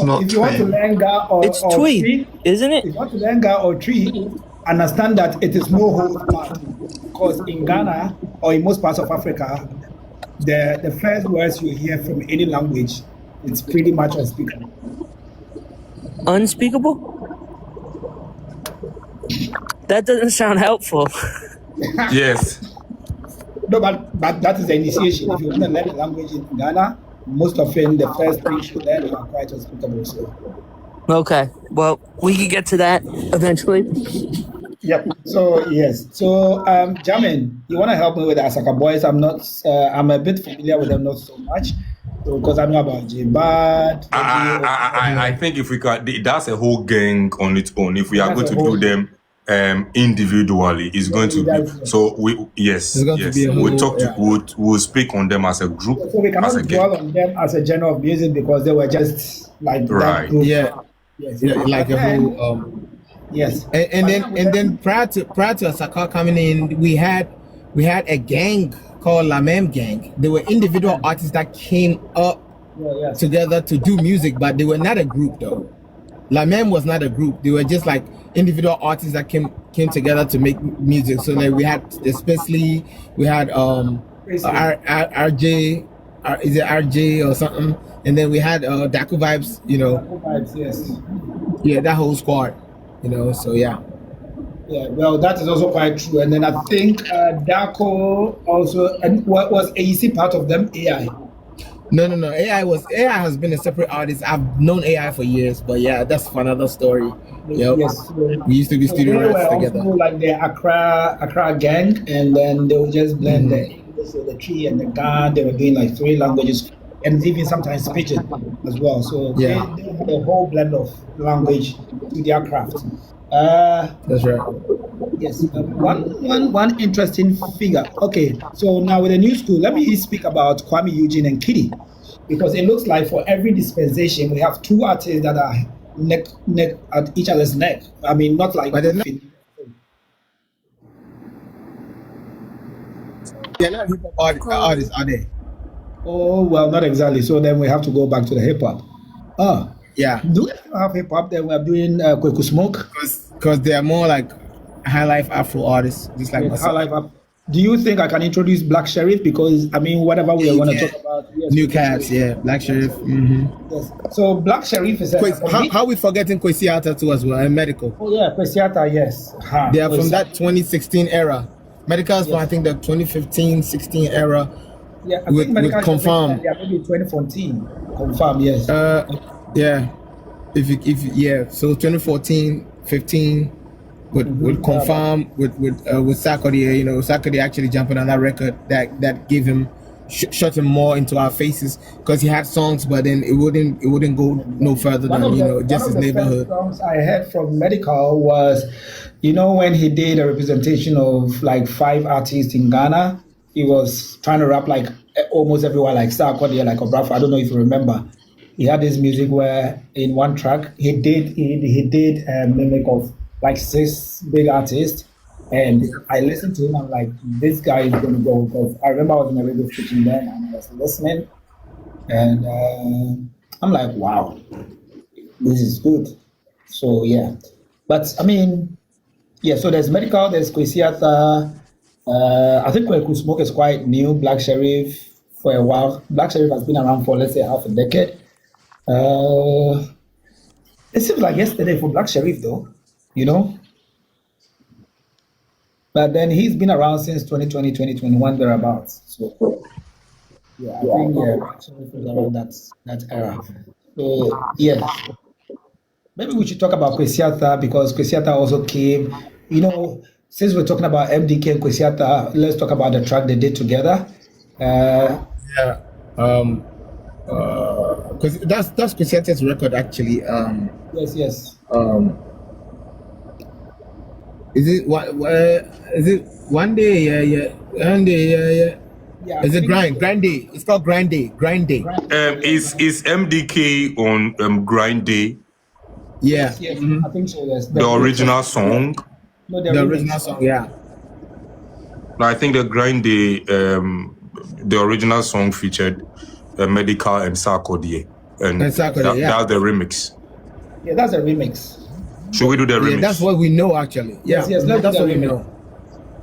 S6: not
S3: if you want to
S6: Twee.
S3: learn Ga or
S5: It's
S3: or
S5: Twee,
S3: Tree,
S5: isn't
S3: if
S5: it?
S3: you want to learn Ga or Tree, understand that it is no hold part. Because in Ghana or in most parts of Africa, the first words you hear from any language, it's pretty much unspeakable.
S5: Unspeakable? That doesn't sound helpful.
S2: Yes.
S3: No, but that is the initiation. If you want to learn a language in Ghana, most often the first things you learn are quite unspeakable. So.
S5: Okay, well, we can get to that eventually.
S3: Yep. So yes. So Jamin, you want to help me with the Asakaa boys? I'm a bit familiar with them, not so much, because I know about J-Bad.
S2: I think if we can, that's a whole gang on its own. If we are
S3: That's
S2: going
S3: a
S2: to do them individually, it's going to be. So
S4: It's going to be a
S2: we'll
S4: whole-
S2: talk to we'll speak on them as a group,
S3: So we cannot
S2: as a
S3: dwell
S2: gang.
S3: on them as a genre of music because they were just like that
S2: Right.
S3: group.
S4: Yeah.
S3: Yes.
S4: Yeah, like a
S3: And-
S4: whole.
S3: Yes.
S4: And then prior to Asakaa coming in, we had a gang called La Même Gang. They were individual artists that came up
S3: Yeah.
S4: together to do music, but they were not a group though. La Même was not a group. They were just like individual artists that came together to make music. So like we had especially we had RJ, is it RJ or something? And then we had Daku Vibes,
S3: Vibes, yes.
S4: yeah, that whole squad, so yeah.
S3: Yeah, well, that is also quite true. And then I think Daco also, and what was AEC part of them? AI.
S4: No. AI has been a separate artist. I've known AI for years, but yeah, that's for another story. Yep.
S3: Yes.
S4: We used to be
S3: So
S4: studio
S3: they were
S4: rats
S3: also
S4: together.
S3: like the Accra gang, and then they would just blend the English, the Tree, and the Ga. They were doing like 3 languages, and even sometimes pidgin as well. So
S4: Yeah.
S3: they had a whole blend of language to their craft.
S4: That's right.
S3: Yes, one interesting figure. Okay, so now with the new school, let me speak about Kwame Eugene and Kitty, because it looks like for every dispensation we have 2 artists that are neck at each other's neck. I mean, not like.
S4: But they're not hip hop artists, are they?
S3: Oh well, not exactly. So then we have to go back to the hip hop.
S4: Yeah,
S3: Do we still have hip hop? Then we are doing Kweku Smoke.
S4: because they are more like high life Afro artists, just like
S3: With
S4: myself.
S3: High Life Up. Do you think I can introduce Black Sheriff? Because I mean, whatever we want to talk about. Yes,
S4: New Cats, yeah, Black Sheriff.
S3: Yes. So Black Sheriff is a.
S4: How we forgetting Kwesiata too as well, and Medical.
S3: Oh yeah, Kwesiata, yes.
S4: They are from that 2016 era. Medical is from I think the 2015-16 era.
S3: Yeah, I
S4: with
S3: think Medical
S4: Confirm.
S3: Yeah, maybe 2014. Confirm, yes.
S4: Yeah, so 2014, 15 with Confirm with Sarkodie. Sarkodie actually jumping on that record that gave him shot him more into our faces because he had songs, but then it wouldn't go no further than just his neighborhood.
S3: One of the first songs I heard from Medical was, when he did a representation of like 5 artists in Ghana. He was trying to rap like almost everyone, like Asakaa, like Obrafour. I don't know if you remember. He had this music where in one track he did a mimic of like 6 big artists, and I listened to him. I'm like, this guy is going to go, because I remember I was in a radio station then and I was listening, and I'm like, wow, this is good. So yeah, but I mean, yeah. So there's Medical, there's Kwesiata. I think Kweku Smoke is quite new. Black Sheriff, for a while. Black Sheriff has been around for, let's say, half a decade. It seems like yesterday for Black Sheriff, though, you know. But then he's been around since 2020, 2021, thereabouts. So, yeah, I think Black Sheriff is around that era. So, yeah. Maybe we should talk about Kwesiata because Kwesiata also came. You know, since we're talking about MDK and Kwesiata, let's talk about the track they did together.
S4: Because that's Kwesiata's record actually.
S3: Yes.
S4: Is it one day? Yeah. One day, yeah. Is it grind day? It's called grind day.
S2: Is MDK on Grind Day?
S3: Yeah. Yes. Mm-hmm. I think so. Yes.
S2: The original song.
S3: No,
S4: the original song. Yeah.
S2: No, I think the Grind Day, the original song featured Medical and Sarkodie, and that's the remix.
S3: Yeah, that's a remix.
S2: Should we do the remix?
S4: Yeah, that's what we know actually.
S3: Yes, that's what we know.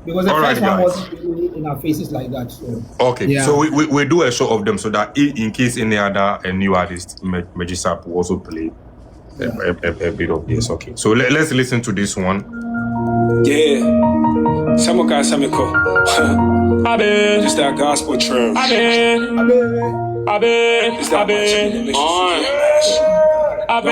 S3: Because the first one
S2: guys.
S3: wasn't really in our faces like that. So.
S2: Okay, so we do a show of them so that in case any other new artist, Majisap will also play a bit of this. Okay, so let's listen to this one.
S10: Yeah, Samoka Samiko. Just that gospel trim. It's that I've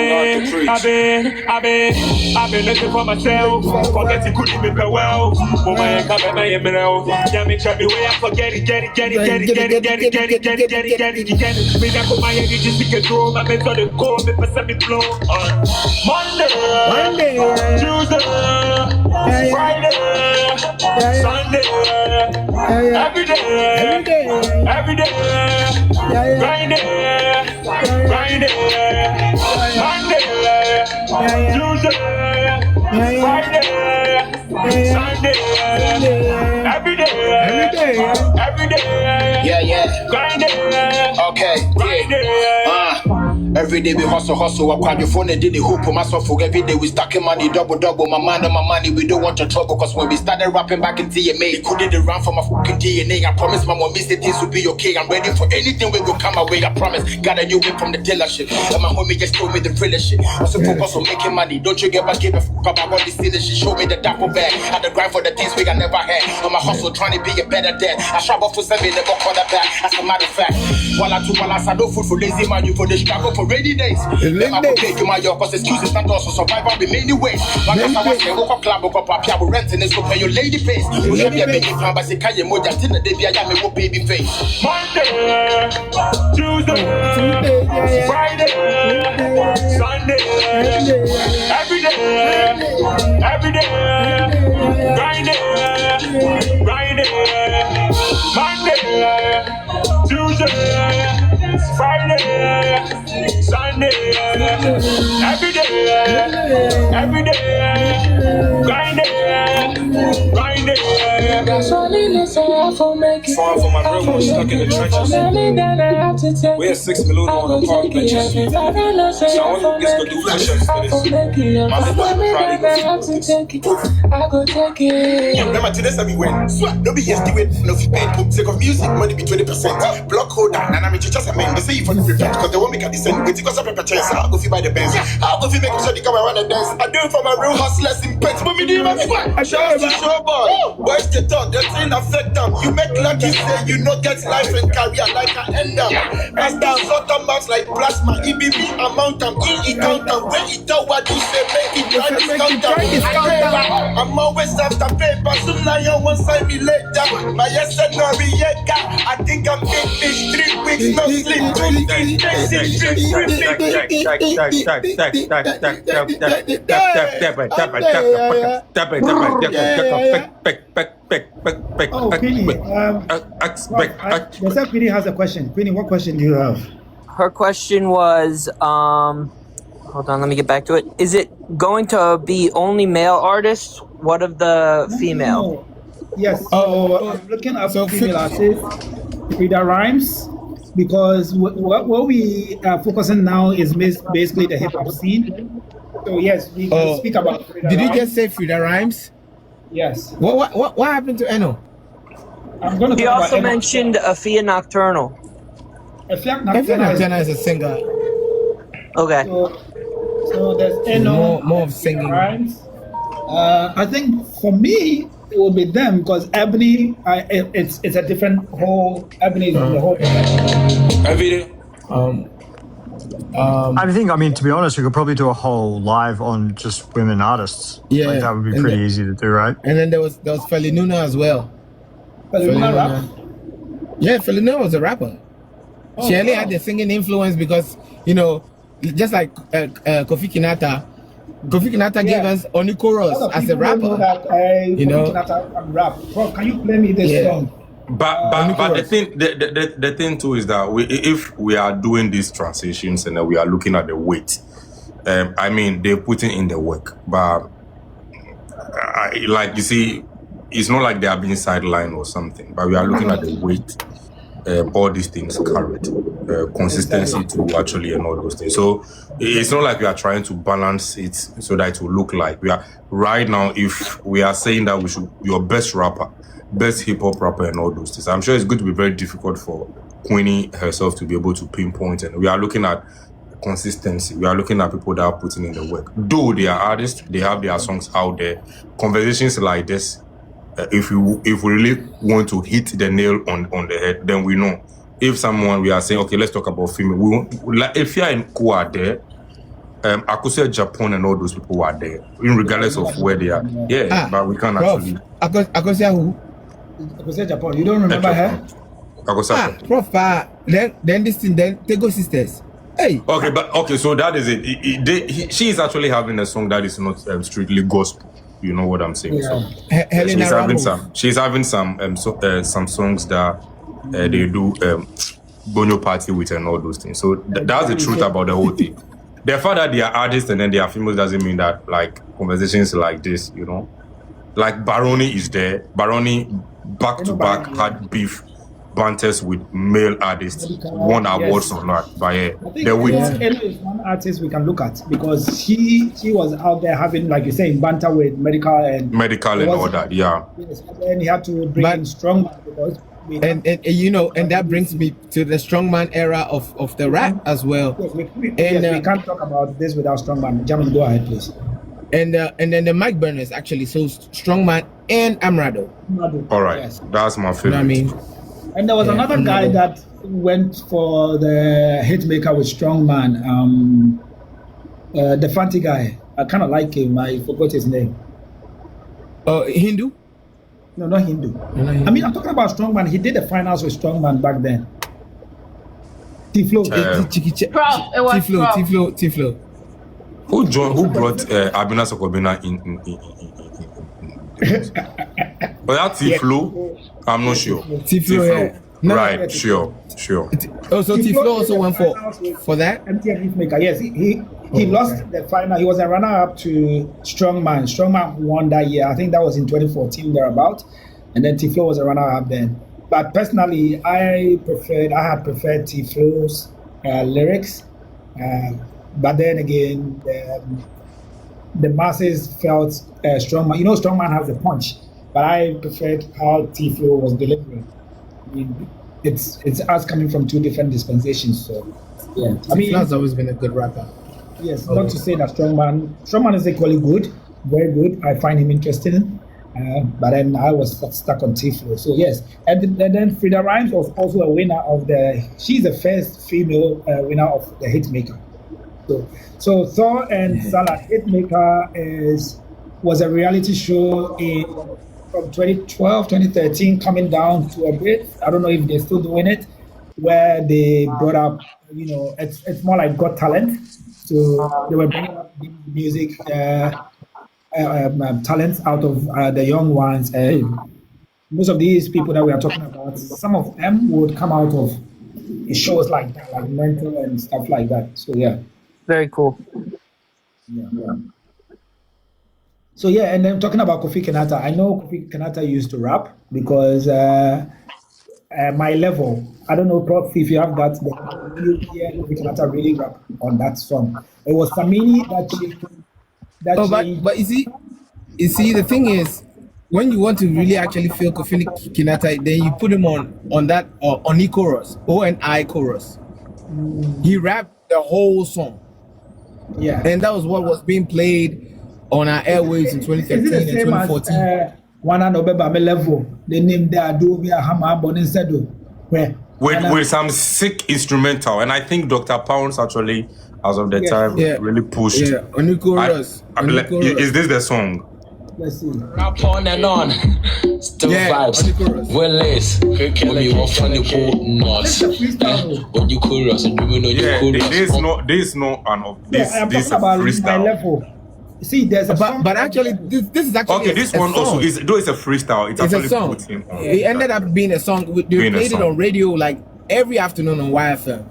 S10: been looking for myself. Forget it couldn't make a well. Oh my God, I am now. Yeah, make sure the way I forget it. Get it. Me that put my energy to control. My men's on the core, me for semi blow. Monday, Tuesday, Friday, Sunday, every day, grinding. Monday, Tuesday, Friday, Sunday, every day.
S11: Yeah.
S10: Grinding.
S11: Okay. Every day we hustle. I call your phone and did the hoop for myself. Every day we stacking money, double. My mind on my money, we don't want your trouble. Cause when we started rapping back in TMA, it couldn't run from my fucking DNA. I promise my mom, miss the things will be okay. I'm ready for anything we will come away. I promise. Got a new whip from the dealership. And my homie just told me the realest shit. I so focus on making money. Don't you get back, give a fuck about all this thing. She showed me the dapple bag. Had to grind for the things we I never had. On my hustle, trying to be a better dad. I travel for 7, never call that back. As a matter of fact, while I no food for lazy man, you for the struggle for rainy days. Let my pay to my your cause excuses not also survival in many ways. But as I was here, woke up club, woke up up, will rent and let's go pay your lady face. We have your baby plan, but say, can you move that in the day? I am a baby face.
S10: Monday, Tuesday, Friday, Sunday, every day, grinding. Monday, Tuesday, Friday, Sunday, every day, grinding. Far from my real one, stuck in the trenches. We had 6 million on the park benches. So I want to just go do push-ups for this. My
S11: remember today we went. Swap, no be yesterday, no fee paid. Take of music, money be 20%. Block holder, and I'm just a man. They say you for the repent, cause they won't make a descent. Wait, because I prepare chance. I'll go fee by the Benz. I'll go fee make sure they come around and dance. I do it for my real hustlers in pets. But me do my squad. I show boy. Where's the talk? That thing affect them. You make lucky say you not get life and career like I end up. As down sort of marks like plasma. EBB amount them. E count them. When it tell what you say, make it try discount them. I'm always after paper. Soon now you won't sign me later. My yes and no react. I think I'm big fish. 3 weeks no sleep. 2 days,
S3: Queenie has a question. Queenie, what question do you have?
S5: Her question was, hold on, let me get back to it. Is it going to be only male artists? What of the female?
S3: No. Yes. I'm looking up female artists. Frida Rhymes, because what we are focusing now is basically the hip hop scene. So yes, we can speak about Frida
S4: Did
S3: Rhymes.
S4: you just say Frida Rhymes?
S3: Yes.
S4: What happened to Eno?
S3: I'm going to
S5: He
S3: talk
S5: also
S3: about
S5: mentioned Afia Nocturnal.
S3: Afia
S4: Nocturnal is a singer.
S5: Okay.
S3: So there's Eno,
S4: more of singing.
S3: Rhymes. I think for me it will be them because Ebony, it's a different whole. Ebony is the whole.
S2: Every day.
S6: I mean, to be honest, we could probably do a whole live on just women artists.
S4: Yeah,
S6: like, that would be pretty easy to do, right?
S4: And then there was Felinuna as well.
S3: Felinuna rap?
S4: Yeah, Felinuna was a rapper. She only had the singing influence because, you know, just like Kofi Kinata. Kofi Kinata gave us Oni Chorus as a rapper.
S3: Know that,
S4: you know,
S3: Kofi Kinata can rap. Bro, can you play me this song?
S2: But the thing too is that if we are doing these transitions and we are looking at the weight, I mean they're putting in the work, but like you see, it's not like they are being sidelined or something. But we are looking at the weight, all these things carried, consistency to actually and all those things. So it's not like we are trying to balance it so that it will look like we are right now. If we are saying that we should your best rapper, best hip-hop rapper and all those things, I'm sure it's going to be very difficult for Queenie herself to be able to pinpoint, and we are looking at consistency. We are looking at people that are putting in the work. Though they are artists, they have their songs out there. Conversations like this, if we really want to hit the nail on the head, then we know. If someone we are saying, okay, let's talk about female, we won't, like if you are in Quata there, I could say Japan and all those people are there, regardless of where they are. Yeah, but we can't actually.
S4: I could say who?
S3: I could say Japan. You don't remember her?
S4: Prof, then this thing, then Tego Sisters. Hey.
S2: Okay, so that is it. She is actually having a song that is not strictly gospel. You know what I'm saying?
S3: Yeah.
S2: So she's having some songs that they do Bonyo party with and all those things. So that's the truth about the whole thing. The fact that they are artists and then they are females doesn't mean that like conversations like this, you know, like Baroni is there. Baroni back to back had beef banters with male artists, won awards or not. But the weight.
S3: Eno is one artist we can look at because she was out there having, like you say, banter with medical and
S2: all that. Yeah.
S3: Yes, and he had to bring in Strongman because.
S4: And you know, and that brings me to the Strongman era of the rap as well.
S3: Yes, we can't talk about this without Strongman. Jamin, go ahead, please.
S4: And then the mic burners actually, so Strongman and Amrado.
S2: All right, yes. That's my favorite.
S4: You know what I mean?
S3: And there was another guy that went for the Hitmaker with Strongman. The Fanti guy. I kind of like him. I forgot his name.
S4: Hindu?
S3: No, not Hindu. I mean, I'm talking about Strongman. He did the finals with Strongman back then. T-Flow.
S4: T-Flow.
S2: Who brought Abina Sokobina in? But that T-Flow, I'm not sure.
S4: T-Flow, yeah.
S2: Right, sure.
S4: So T-Flow also went for that?
S3: Hitmaker, yes. He lost the final. He was a runner-up to Strongman. Strongman won that year. I think that was in 2014 thereabout. And then T-Flow was a runner-up then. But personally, I had preferred T-Flow's lyrics. But then again, the masses felt Strongman. You know, Strongman has a punch. But I preferred how T-Flow was delivering. I mean, it's us coming from two different dispensations. So, yeah. I mean,
S4: T-Flow's always been a good rapper.
S3: Yes, not to say that Strongman is equally good, very good. I find him interesting, but then I was stuck on T-Flow. So yes, and then Frida Rhymes was also a winner of she's the first female winner of the Hitmaker. So Thor and Salah Hitmaker was a reality show from 2012, 2013, coming down to a bit. I don't know if they're still doing it, where they brought up, you know, it's more like Got Talent. So they were bringing up music talents out of the young ones. Most of these people that we are talking about, some of them would come out of shows like that, like Mental and stuff like that. So yeah.
S5: Very cool.
S3: Yeah. So yeah, and then talking about Kofi Kinata, I know Kofi Kinata used to rap because my level, I don't know, Prof, if you have that, you hear Kofi Kinata really rap on that song. It was Samini that changed.
S4: But you see, the thing is, when you want to really actually feel Kofi Kinata, then you put him on that Oni chorus, O-N-I chorus. He rapped the whole song.
S3: Yeah.
S4: And that was what was being played on our airwaves in 2013 and 2014.
S3: One and Obeba level, the name there do be a hammer but instead
S2: with some sick instrumental, and I think Dr. Pounds actually, as of the time, really pushed.
S4: Yeah, Oni chorus.
S2: Is this the song?
S3: Let's see.
S12: Rap on and on. Still vibes. Well, lace. When you walk on the pool, not. When you chorus, and you know you chorus.
S2: There's no this is a freestyle.
S3: Level. See, there's a
S4: but actually, this is actually
S2: okay. This one
S4: song.
S2: Also is though it's a freestyle. It's
S4: a song. It ended up being a song. They played it on radio like every afternoon on YFM.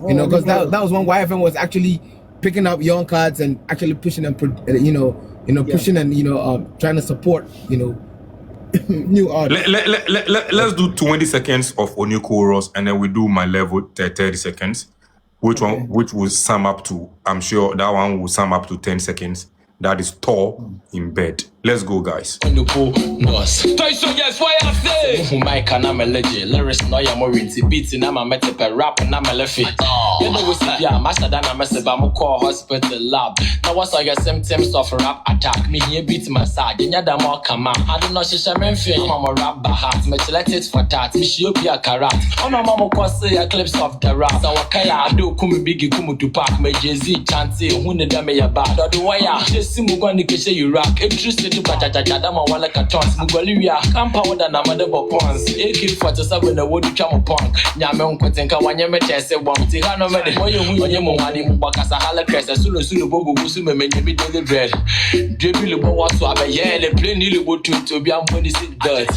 S4: You know, because that was when YFM was actually picking up young cards and actually pushing them. Pushing and trying to support new artists.
S2: Let's do 20 seconds of Oni chorus and then we do my level 30 seconds. Which will sum up to? I'm sure that one will sum up to 10 seconds. That is tall in bed. Let's go, guys.
S12: On the pool, yes, why I say? Who my can I'm a legend. Lyrics no ya more into beats and I'm a metape rap and I'm a lefty. You know what's yeah, master than I'm a call hospital lab. Now what's all your symptoms of rap attack? Me here beat my side. You know more come out. I don't know she's a man film. I'm a rap bahat. Me let it for that. Me she be a karat. Oh no, mama cause say a clips of the rap. So wakaya I do kumi bigi kumu to pack. Me Jay-Z chanty. Who need them ya bad? Or the wire. Just see me go and you rock. Interested to Dama wala katons Mugolivia Kampa wada na madebo pons AK-47 na wodu chamo punk Nyame unkwetenka wanyeme chese Wamti hano mede Onye mwani mbakasa hala krese Sulu bogo gusu memenye mi daily bread Drebi lubo wasu abeyele Play ni lubo tuto bi amboni sit dirt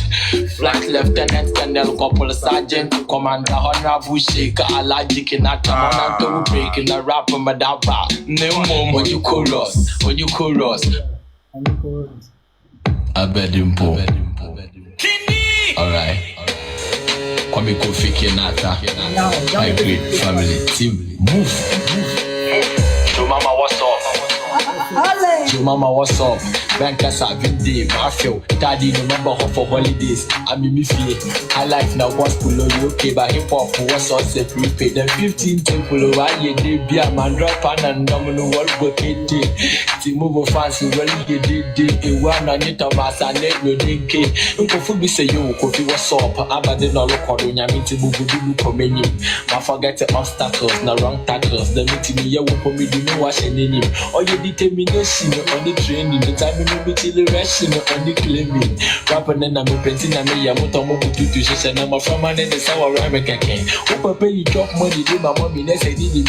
S12: Flight Lieutenant Colonel Couple Sergeant Commander Honorable Shaker Alaji Kinata Monanto break in the rapper madaba Nemo when you chorus Abedimpo. Alright. Kwame Kofi Kinata. My great family team. Move. Yo mama, what's up? Yo mama, what's up? Bankers have been there. I feel daddy remember her for holidays. I'm in me feel. I like now gospel okay, but hip hop was also prepaid. The 15 temple over ye day be a man drop and nominal world go KT. Move fancy well you did a one on it Thomas and let no dinky. Uncle Fubi say you coffee was up. Abadi no look on Yamiti Bubu Komeni. I forget the obstacles, no wrong tackles. The meeting you won't for me do no washing in him. Or you determination on the training, the time you be till the ration on the claiming. Rapping and I'm painting and me, I'm to share and I'm a from and the sour ramen cake. Who pay you drop money, do my mommy, they say, did me.